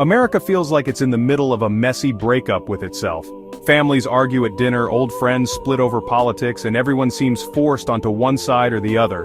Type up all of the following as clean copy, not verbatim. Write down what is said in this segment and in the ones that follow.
America feels like it's in the middle of a messy breakup with itself. Families argue at dinner, old friends split over politics, and everyone seems forced onto one side or the other.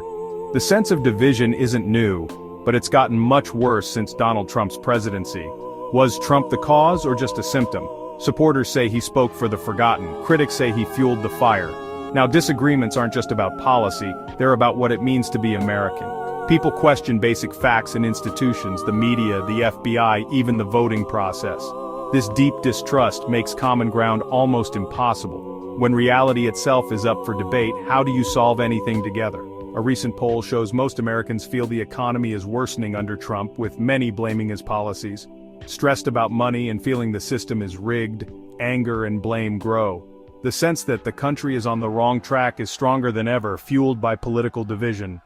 The sense of division isn't new, but it's gotten much worse since Donald Trump's presidency. Was Trump the cause or just a symptom? Supporters say he spoke for the forgotten, critics say he fueled the fire. Now, disagreements aren't just about policy, they're about what it means to be American. People question basic facts and institutions, the media, the FBI, even the voting process. This deep distrust makes common ground almost impossible. When reality itself is up for debate, how do you solve anything together? A recent poll shows most Americans feel the economy is worsening under Trump, with many blaming his policies. Stressed about money and feeling the system is rigged, anger and blame grow. The sense that the country is on the wrong track is stronger than ever, fueled by political division.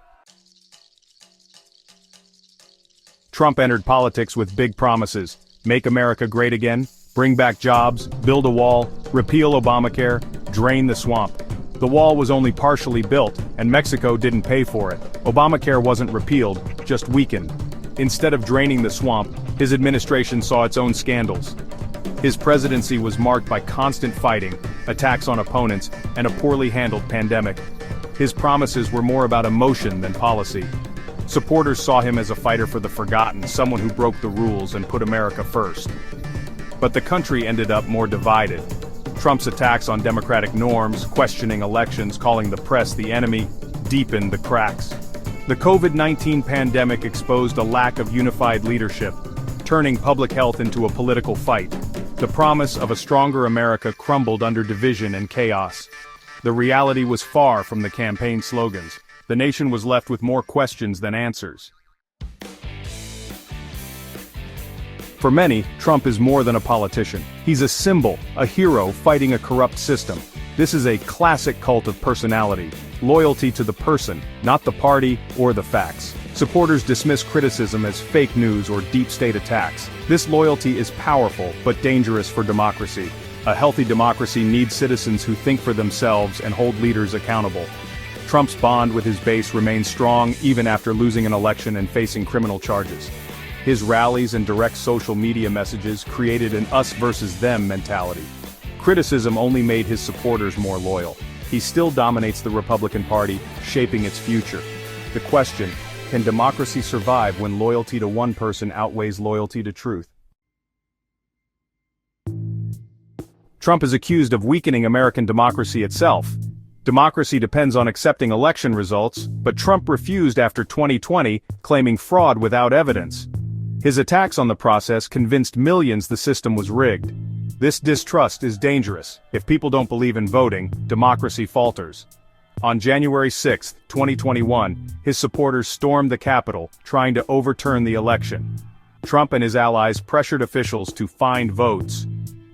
Trump entered politics with big promises: make America great again, bring back jobs, build a wall, repeal Obamacare, drain the swamp. The wall was only partially built, and Mexico didn't pay for it. Obamacare wasn't repealed, just weakened. Instead of draining the swamp, his administration saw its own scandals. His presidency was marked by constant fighting, attacks on opponents, and a poorly handled pandemic. His promises were more about emotion than policy. Supporters saw him as a fighter for the forgotten, someone who broke the rules and put America first. But the country ended up more divided. Trump's attacks on democratic norms, questioning elections, calling the press the enemy, deepened the cracks. The COVID-19 pandemic exposed a lack of unified leadership, turning public health into a political fight. The promise of a stronger America crumbled under division and chaos. The reality was far from the campaign slogans. The nation was left with more questions than answers. For many, Trump is more than a politician. He's a symbol, a hero fighting a corrupt system. This is a classic cult of personality, loyalty to the person, not the party or the facts. Supporters dismiss criticism as fake news or deep state attacks. This loyalty is powerful, but dangerous for democracy. A healthy democracy needs citizens who think for themselves and hold leaders accountable. Trump's bond with his base remains strong even after losing an election and facing criminal charges. His rallies and direct social media messages created an us versus them mentality. Criticism only made his supporters more loyal. He still dominates the Republican Party, shaping its future. The question: can democracy survive when loyalty to one person outweighs loyalty to truth? Trump is accused of weakening American democracy itself. Democracy depends on accepting election results, but Trump refused after 2020, claiming fraud without evidence. His attacks on the process convinced millions the system was rigged. This distrust is dangerous. If people don't believe in voting, democracy falters. On January 6, 2021, his supporters stormed the Capitol, trying to overturn the election. Trump and his allies pressured officials to find votes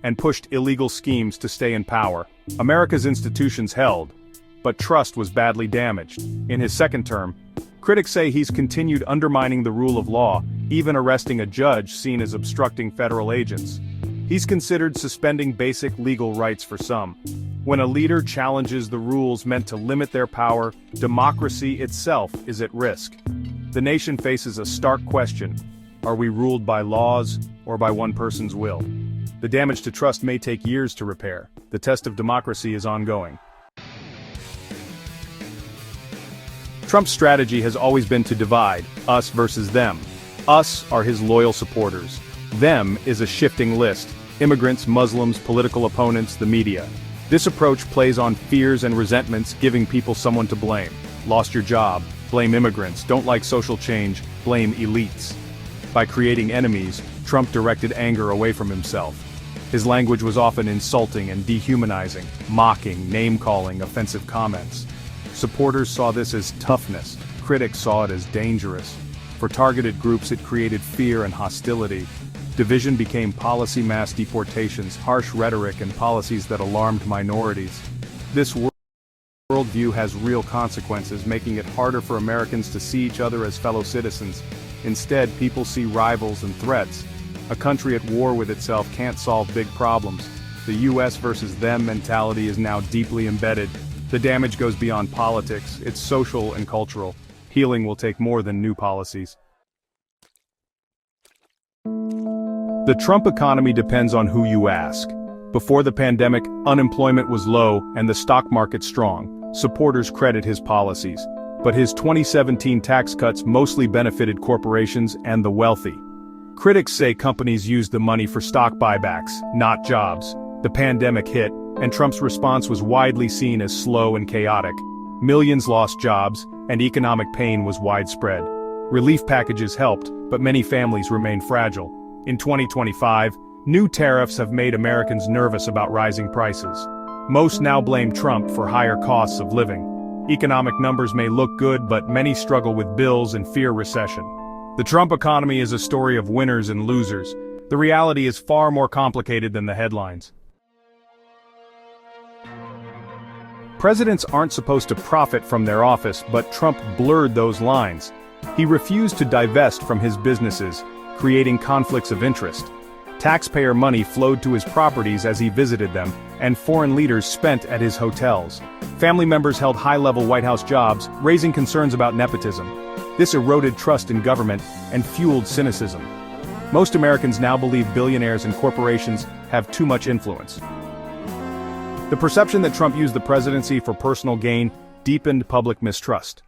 and pushed illegal schemes to stay in power. America's institutions held, but trust was badly damaged. In his second term, critics say he's continued undermining the rule of law, even arresting a judge seen as obstructing federal agents. He's considered suspending basic legal rights for some. When a leader challenges the rules meant to limit their power, democracy itself is at risk. The nation faces a stark question: are we ruled by laws or by one person's will? The damage to trust may take years to repair. The test of democracy is ongoing. Trump's strategy has always been to divide, us versus them. Us are his loyal supporters. Them is a shifting list: immigrants, Muslims, political opponents, the media. This approach plays on fears and resentments, giving people someone to blame. Lost your job? Blame immigrants. Don't like social change? Blame elites. By creating enemies, Trump directed anger away from himself. His language was often insulting and dehumanizing, mocking, name-calling, offensive comments. Supporters saw this as toughness. Critics saw it as dangerous. For targeted groups, it created fear and hostility. Division became policy mass deportations, harsh rhetoric, and policies that alarmed minorities. This worldview has real consequences, making it harder for Americans to see each other as fellow citizens. Instead, people see rivals and threats. A country at war with itself can't solve big problems. The US versus them mentality is now deeply embedded. The damage goes beyond politics, it's social and cultural. Healing will take more than new policies. The Trump economy depends on who you ask. Before the pandemic, unemployment was low and the stock market strong. Supporters credit his policies. But his 2017 tax cuts mostly benefited corporations and the wealthy. Critics say companies used the money for stock buybacks, not jobs. The pandemic hit, and Trump's response was widely seen as slow and chaotic. Millions lost jobs, and economic pain was widespread. Relief packages helped, but many families remain fragile. In 2025, new tariffs have made Americans nervous about rising prices. Most now blame Trump for higher costs of living. Economic numbers may look good, but many struggle with bills and fear recession. The Trump economy is a story of winners and losers. The reality is far more complicated than the headlines. Presidents aren't supposed to profit from their office, but Trump blurred those lines. He refused to divest from his businesses, creating conflicts of interest. Taxpayer money flowed to his properties as he visited them, and foreign leaders spent at his hotels. Family members held high-level White House jobs, raising concerns about nepotism. This eroded trust in government and fueled cynicism. Most Americans now believe billionaires and corporations have too much influence. The perception that Trump used the presidency for personal gain deepened public mistrust.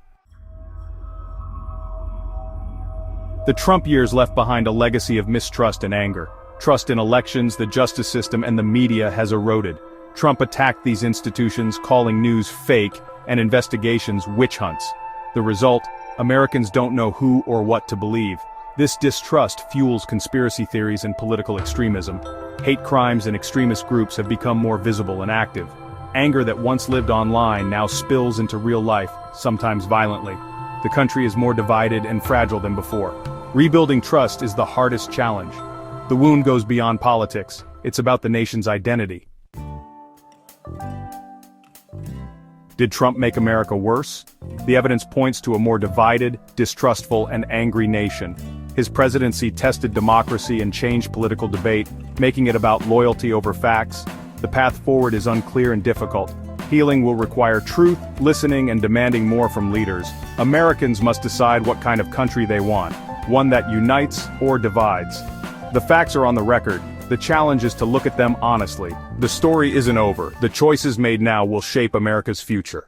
The Trump years left behind a legacy of mistrust and anger. Trust in elections, the justice system, and the media has eroded. Trump attacked these institutions, calling news fake and investigations witch hunts. The result? Americans don't know who or what to believe. This distrust fuels conspiracy theories and political extremism. Hate crimes and extremist groups have become more visible and active. Anger that once lived online now spills into real life, sometimes violently. The country is more divided and fragile than before. Rebuilding trust is the hardest challenge. The wound goes beyond politics. It's about the nation's identity. Did Trump make America worse? The evidence points to a more divided, distrustful, and angry nation. His presidency tested democracy and changed political debate, making it about loyalty over facts. The path forward is unclear and difficult. Healing will require truth, listening, and demanding more from leaders. Americans must decide what kind of country they want, one that unites or divides. The facts are on the record. The challenge is to look at them honestly. The story isn't over. The choices made now will shape America's future.